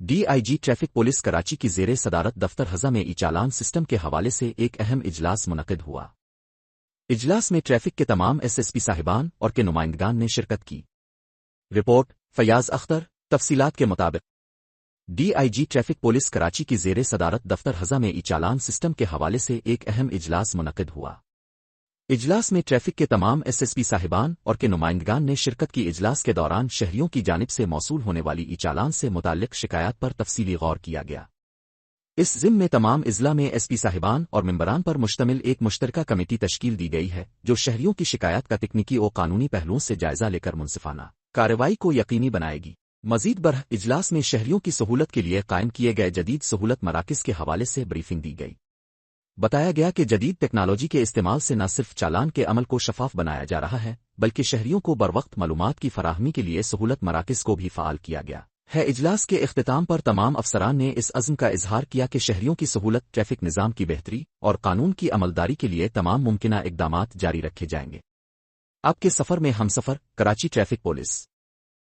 D I G traffic police Karachi کی زیر صدارت دفتر ہزا میں ای چالان سسٹم کے حوالے سے ایک اہم اجلاس منعقد ہوا۔ اجلاس میں ٹریفک کے تمام ایس ایس پی صاحبان اور کے نمائندگان نے شرکت کی۔ رپورٹ فیاض اختر۔ تفصیلات کے مطابق D I G traffic police Karachi کی زیر صدارت دفتر ہزا میں ای چالان سسٹم کے حوالے سے ایک اہم اجلاس منعقد ہوا۔ اجلاس میں ٹریفک کے تمام ایس ایس پی صاحبان اور کے نمائندگان نے شرکت کی۔ اجلاس کے دوران شہریوں کی جانب سے موصول ہونے والی ای چالان سے متعلق شکایات پر تفصیلی غور کیا گیا۔ اس ضمن میں تمام اضلاع میں ایس پی صاحبان اور ممبران پر مشتمل ایک مشترکہ کمیٹی تشکیل دی گئی ہے جو شہریوں کی شکایات کا تکنیکی و قانونی پہلوؤں سے جائزہ لے کر منصفانہ کارروائی کو یقینی بنائے گی۔ مزید برآں اجلاس میں شہریوں کی سہولت کے لیے قائم کیے گئے جدید سہولت مراکز کے حوالے سے بریفنگ دی گئی۔ بتایا گیا کہ جدید ٹیکنالوجی کے استعمال سے نہ صرف چالان کے عمل کو شفاف بنایا جا رہا ہے بلکہ شہریوں کو بروقت معلومات کی فراہمی کے لیے سہولت مراکز کو بھی فعال کیا گیا ہے۔ اجلاس کے اختتام پر تمام افسران نے اس عزم کا اظہار کیا کہ شہریوں کی سہولت، ٹریفک نظام کی بہتری اور قانون کی عملداری کے لیے تمام ممکنہ اقدامات جاری رکھے جائیں گے۔ آپ کے سفر میں ہمسفر، کراچی ٹریفک پولیس۔